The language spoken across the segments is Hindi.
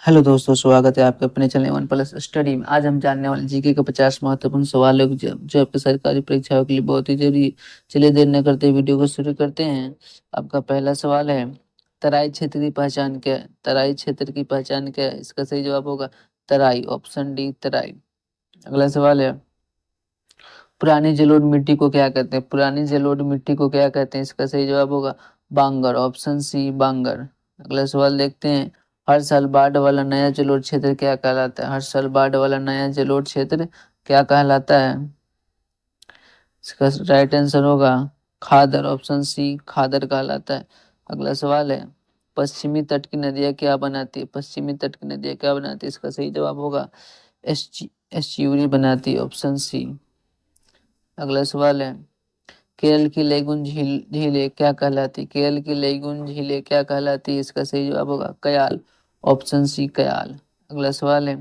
हेलो दोस्तों, स्वागत है आपके अपने चैनल वन प्लस स्टडी में। आज हम जानने वाले जीके के 50 महत्वपूर्ण सवालों जो आपके सरकारी परीक्षाओं के लिए बहुत ही जरूरी है। चलिए देर न करते वीडियो को शुरू करते हैं। आपका पहला सवाल है, तराई क्षेत्र की पहचान क्या है? तराई क्षेत्र की पहचान क्या है? इसका सही जवाब होगा तराई, ऑप्शन डी तराई। अगला सवाल है, पुरानी जलोढ़ मिट्टी को क्या कहते हैं? पुरानी जलोढ़ मिट्टी को क्या कहते हैं? इसका सही जवाब होगा बांगर, ऑप्शन सी बांगर। अगला सवाल देखते हैं, हर साल बाढ़ वाला नया जलोढ़ क्षेत्र क्या कहलाता है? हर साल बाढ़ वाला नया जलोढ़ क्षेत्र क्या कहलाता है? इसका राइट आंसर होगा खादर, ऑप्शन सी खादर कहलाता है। अगला सवाल है, पश्चिमी तट की नदियां क्या बनाती है? पश्चिमी तट की नदियां क्या बनाती है? इसका सही जवाब होगा एस्च्यूरी बनाती है, ऑप्शन सी। अगला सवाल है, केरल की लेगुन झीलें क्या कहलाती? केरल की लेगुन झीलें क्या कहलाती? इसका सही जवाब होगा कयाल, ऑप्शन सी कयाल। अगला सवाल है,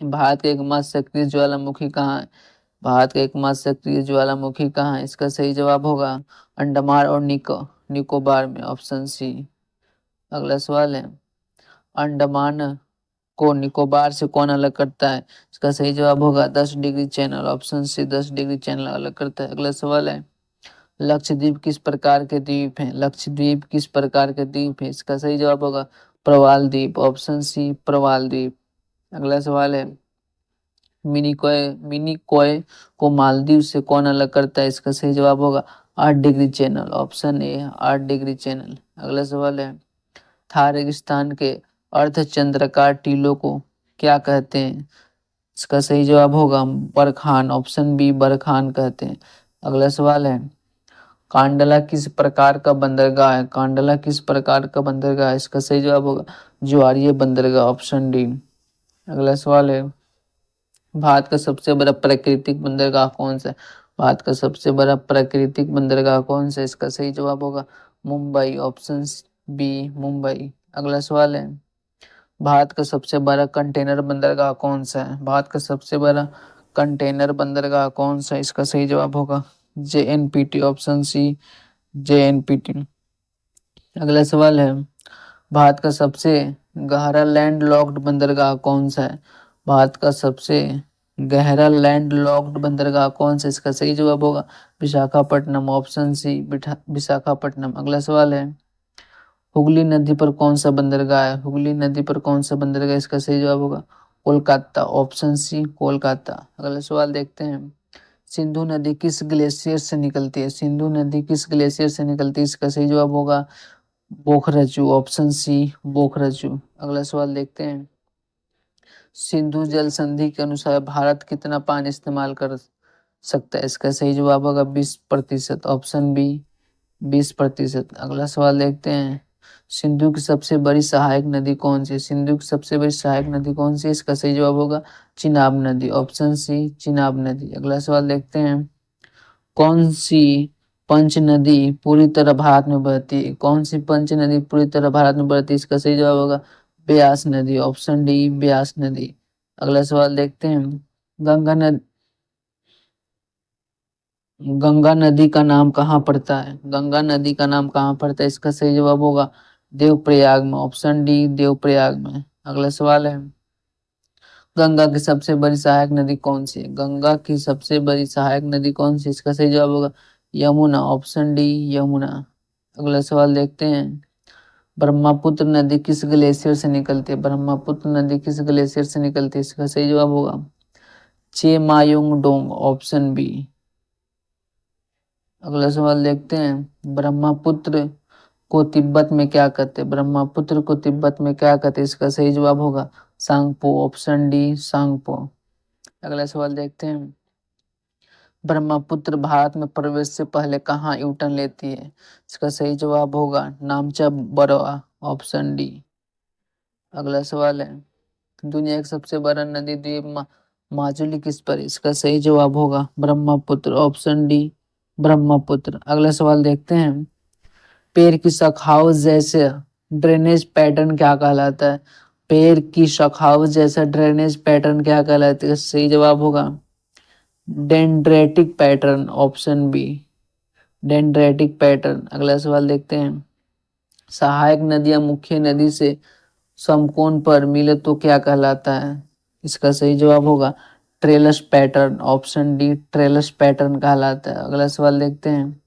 भारत का एकमात्र सक्रिय ज्वालामुखी कहाँ है? भारत का एकमात्र सक्रिय ज्वालामुखी कहाँ है? इसका सही जवाब होगा अंडमान और निकोबार में, ऑप्शन सी। अगला सवाल है, अंडमान को निकोबार से कौन अलग करता है? इसका सही जवाब होगा 10 degree channel, option C 10 degree channel अलग करता है। अगला सवाल है, लक्षद्वीप किस प्रकार के द्वीप हैं? लक्षद्वीप किस प्रकार के द्वीप हैं? इसका सही जवाब होगा प्रवाल द्वीप, ऑप्शन सी प्रवाल द्वीप। अगला सवाल है, मिनिकॉय को मालदीव से कौन अलग करता है? इसका सही जवाब होगा 8 degree channel, option A 8 degree channel. अगला सवाल है, थार रेगिस्तान के अर्धचंद्राकार टीलों को क्या कहते हैं? इसका सही जवाब होगा बरखान, ऑप्शन बी बरखान कहते हैं। अगला सवाल है, कांडला किस प्रकार का बंदरगाह है? कांडला किस प्रकार का बंदरगाह है? इसका सही जवाब होगा ज्वारीय बंदरगाह, ऑप्शन डी। अगला सवाल है, भारत का सबसे बड़ा प्राकृतिक बंदरगाह कौन सा है? भारत का सबसे बड़ा प्राकृतिक बंदरगाह कौन सा है? इसका सही जवाब होगा मुंबई, ऑप्शन बी मुंबई। अगला सवाल है, भारत का सबसे बड़ा कंटेनर बंदरगाह कौन सा है? भारत का सबसे बड़ा कंटेनर बंदरगाह कौन सा है? इसका सही जवाब होगा JNPT, ऑप्शन सी JNPT। अगला सवाल है, भारत का सबसे गहरा लैंड लॉक्ड बंदरगाह कौन सा है? भारत का सबसे गहरा लैंड लॉक्ड बंदरगाह कौन सा? इसका सही जवाब होगा विशाखापट्टनम, ऑप्शन सी विशाखापट्टनम। अगला सवाल है, हुगली नदी पर कौन सा बंदरगाह है? हुगली नदी पर कौन सा बंदरगाह? इसका सही जवाब होगा कोलकाता, ऑप्शन सी कोलकाता। अगला सवाल देखते हैं, सिंधु नदी किस ग्लेशियर से निकलती है? सिंधु नदी किस ग्लेशियर से निकलती है? इसका सही जवाब होगा बोखरजू, ऑप्शन सी बोखरजू। अगला सवाल देखते हैं, सिंधु जल संधि के अनुसार भारत कितना पानी इस्तेमाल कर सकता है? इसका सही जवाब होगा 20%, ऑप्शन बी 20%। अगला सवाल देखते हैं, सिंधु की सबसे बड़ी सहायक नदी कौन सी है? सिंधु की सबसे बड़ी सहायक नदी कौन सी है? इसका सही जवाब होगा चिनाब नदी, ऑप्शन सी चिनाब नदी। अगला सवाल देखते हैं, कौन सी पंच नदी पूरी तरह भारत में बहती है? कौन सी पंच नदी पूरी तरह भारत में बहती है? इसका सही जवाब होगा ब्यास नदी, ऑप्शन डी ब्यास नदी। अगला सवाल देखते हैं, गंगा नदी गंगा नदी का नाम कहाँ पड़ता है? गंगा नदी का नाम कहाँ पड़ता है? इसका सही जवाब होगा देवप्रयाग में, ऑप्शन डी देवप्रयाग में। अगला सवाल है, गंगा की सबसे बड़ी सहायक नदी कौन सी है? गंगा की सबसे बड़ी सहायक नदी कौन सी? इसका सही जवाब होगा यमुना, ऑप्शन डी यमुना। अगला सवाल देखते हैं, ब्रह्मपुत्र नदी किस ग्लेशियर से निकलती है? ब्रह्मपुत्र नदी किस ग्लेशियर से निकलती है? इसका सही जवाब होगा चेमायोंग डोंग, ऑप्शन बी। अगला सवाल देखते हैं, ब्रह्मपुत्र को तिब्बत में क्या कहते हैं? ब्रह्मपुत्र को तिब्बत में क्या कहते हैं? इसका सही जवाब होगा सांगपो, ऑप्शन डी सांगपो। अगला सवाल देखते हैं, ब्रह्मपुत्र भारत में प्रवेश से पहले कहाँ यू टर्न लेती है? इसका सही जवाब होगा नामचा बरवा, ऑप्शन डी। अगला सवाल है, दुनिया का सबसे बड़ा नदी द्वीप माजुली किस पर है? इसका सही जवाब होगा ब्रह्मपुत्र, ऑप्शन डी ब्रह्मपुत्र। अगला सवाल देखते हैं, पेड़ की शाखाओं जैसे ड्रेनेज पैटर्न क्या कहलाता है? पेड़ की शाखाओं जैसा ड्रेनेज पैटर्न क्या कहलाता है? सही जवाब होगा dendritic pattern, option B dendritic pattern. अगला सवाल देखते हैं, सहायक नदियां मुख्य नदी से समकोण पर मिले तो क्या कहलाता है? इसका सही जवाब होगा trails pattern, option D trails pattern कहलाता है। अगला सवाल देखते हैं,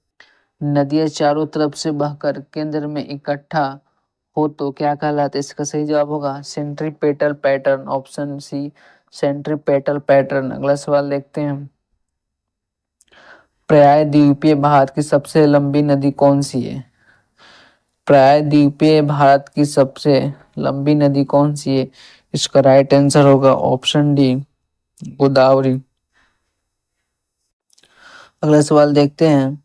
नदियां चारों तरफ से बहकर केंद्र में इकट्ठा हो तो क्या कहलाता है? इसका सही जवाब होगा centripetal pattern, option C centripetal pattern. अगला सवाल देखते हैं, प्रायद्वीपीय भारत की सबसे लंबी नदी कौन सी है? प्रायद्वीपीय भारत की सबसे लंबी नदी कौन सी है? इसका राइट आंसर होगा ऑप्शन डी गोदावरी। अगला सवाल देखते हैं,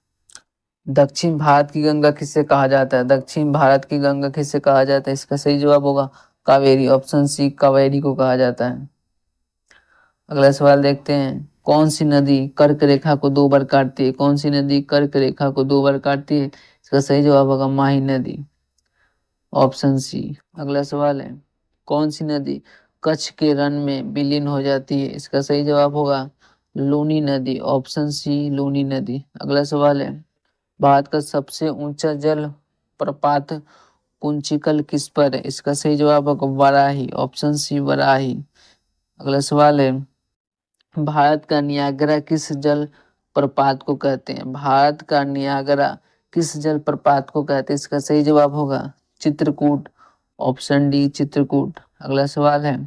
दक्षिण भारत की गंगा किसे कहा जाता है? दक्षिण भारत की गंगा किसे कहा जाता है? इसका सही जवाब होगा कावेरी, ऑप्शन सी कावेरी को कहा जाता है। अगला सवाल देखते हैं, कौन सी नदी कर्क रेखा को 2 बार काटती है? कौन सी नदी कर्क रेखा को 2 बार काटती है? इसका सही जवाब होगा माही नदी, ऑप्शन सी। अगला सवाल है, कौन सी नदी कच्छ के रण में विलीन हो जाती है? इसका सही जवाब होगा लूनी नदी, ऑप्शन सी लूनी नदी। अगला सवाल है, भारत का सबसे ऊंचा जल प्रपात कुंचिकल किस पर है? इसका सही जवाब होगा वराही, ऑप्शन सी वराही। अगला सवाल है, भारत का नियाग्रा किस जल प्रपात को कहते हैं? भारत का नियाग्रा किस जल प्रपात को कहते हैं? इसका सही जवाब होगा चित्रकूट, ऑप्शन डी चित्रकूट। अगला सवाल है,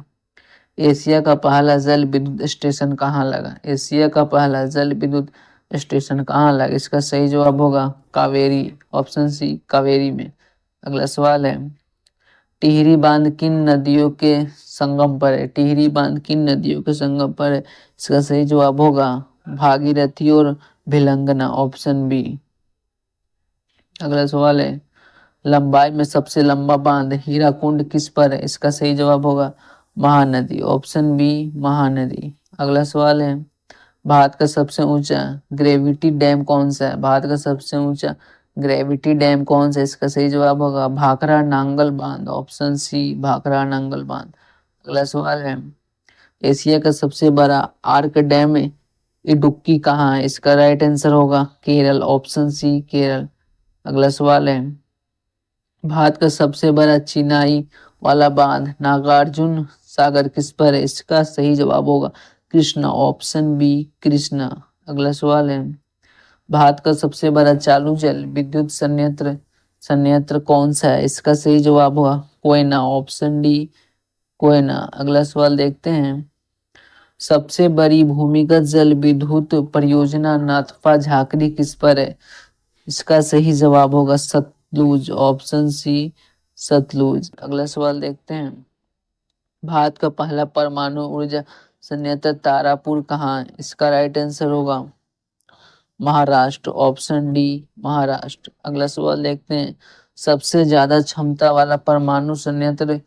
एशिया का पहला जल विद्युत स्टेशन कहाँ लगा? एशिया का पहला जल विद्युत स्टेशन कहाँ लगा? इसका सही जवाब होगा कावेरी, ऑप्शन सी कावेरी में। अगला सवाल है, टिहरी बांध किन नदियों के संगम पर है? टिहरी बांध किन नदियों के संगम पर है? इसका सही जवाब होगा भागीरथी और भिलंगना, ऑप्शन बी। अगला सवाल है, लंबाई में सबसे लंबा बांध हीराकुंड किस पर है? इसका सही जवाब होगा महानदी, ऑप्शन बी महानदी। अगला सवाल है, भारत का सबसे ऊंचा ग्रेविटी डैम कौन सा है? भारत का सबसे ऊंचा ग्रेविटी डैम कौन सा है? इसका सही जवाब होगा भाखरा नांगल बांध, ऑप्शन सी भाखरा नांगल बांध। अगला सवाल है, एशिया का सबसे बड़ा आर्क डैम इडुक्की कहाँ है? इसका राइट आंसर होगा केरल, ऑप्शन सी केरल। अगला सवाल है, भारत का सबसे बड़ा चिनाई वाला बांध नागार्जुन सागर किस पर है? इसका सही जवाब होगा कृष्णा, ऑप्शन बी कृष्णा। अगला सवाल है, भारत का सबसे बड़ा चालू जल विद्युत संयंत्र संयंत्र कौन सा है? इसका सही जवाब होगा कोयना, ऑप्शन डी कोयना। अगला सवाल देखते हैं, सबसे बड़ी भूमिगत जल विद्युत परियोजना नाथपा झाकरी किस पर है? इसका सही जवाब होगा सतलुज, ऑप्शन सी सतलुज। अगला सवाल देखते हैं, भारत का पहला परमाणु ऊर्जा संयंत्र तारापुर कहाँ है? इसका राइट आंसर होगा महाराष्ट्र, ऑप्शन डी महाराष्ट्र। अगला सवाल देखते हैं, सबसे ज्यादा क्षमता वाला परमाणु संयंत्र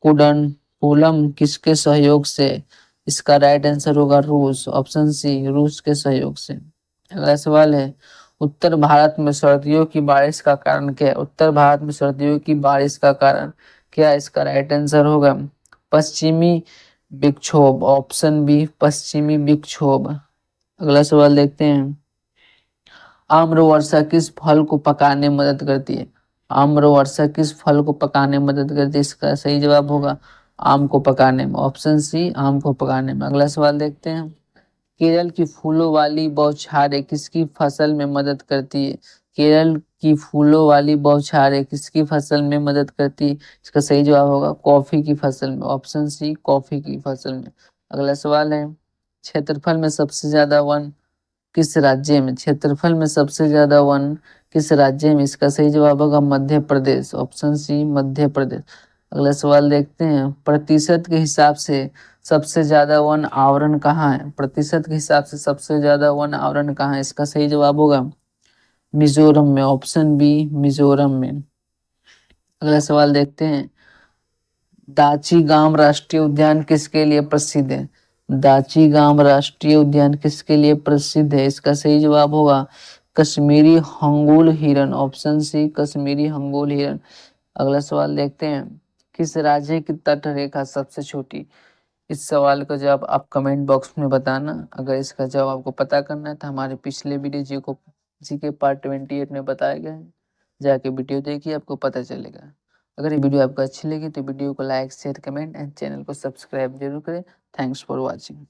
कुडनकुलम किसके सहयोग से? इसका राइट आंसर होगा रूस, ऑप्शन सी रूस के सहयोग से। अगला सवाल है, उत्तर भारत में सर्दियों की बारिश का कारण क्या है? उत्तर भारत में सर्दियों की बारिश का कारण क्या? इसका राइट आंसर होगा पश्चिमी विक्षोभ, ऑप्शन बी पश्चिमी विक्षोभ। अगला सवाल देखते हैं, आम्र वर्षा किस फल को पकाने में मदद करती है? आम्र वर्षा किस फल को पकाने में मदद करती है? इसका सही जवाब होगा आम को पकाने में, ऑप्शन सी आम को पकाने में। अगला सवाल देखते हैं, केरल की फूलों वाली बौछारें किसकी फसल में मदद करती है? केरल की फूलों वाली बौछारें किसकी फसल में मदद करती है? इसका सही जवाब होगा कॉफी की फसल में, ऑप्शन सी कॉफी की फसल में। अगला सवाल है, क्षेत्रफल में सबसे ज्यादा वन किस राज्य में? क्षेत्रफल में सबसे ज्यादा वन किस राज्य में? इसका सही जवाब होगा मध्य प्रदेश, ऑप्शन सी मध्य प्रदेश। अगला सवाल देखते हैं, प्रतिशत के हिसाब से सबसे ज्यादा वन आवरण कहाँ है? प्रतिशत के हिसाब से सबसे ज्यादा वन आवरण कहाँ है? इसका सही जवाब होगा मिजोरम में, ऑप्शन बी मिजोरम में। अगला सवाल देखते हैं, दाची गांव राष्ट्रीय उद्यान किसके लिए प्रसिद्ध है? दाची गांव राष्ट्रीय उद्यान किसके लिए प्रसिद्ध है? इसका सही जवाब होगा कश्मीरी हंगूल हिरन, ऑप्शन सी कश्मीरी हंगूल हिरन। अगला सवाल देखते हैं, किस राज्य की तट रेखा सबसे छोटी? इस सवाल का जवाब आप कमेंट बॉक्स में बताना। अगर इसका जवाब आपको पता करना है तो हमारे पिछले वीडियो जी के पार्ट 28 में बताया गया है, जाके वीडियो देखिए आपको पता चलेगा। अगर ये वीडियो आपको अच्छी लगी तो वीडियो को like share comment and channel को सब्सक्राइब जरूर करें। Thanks for watching.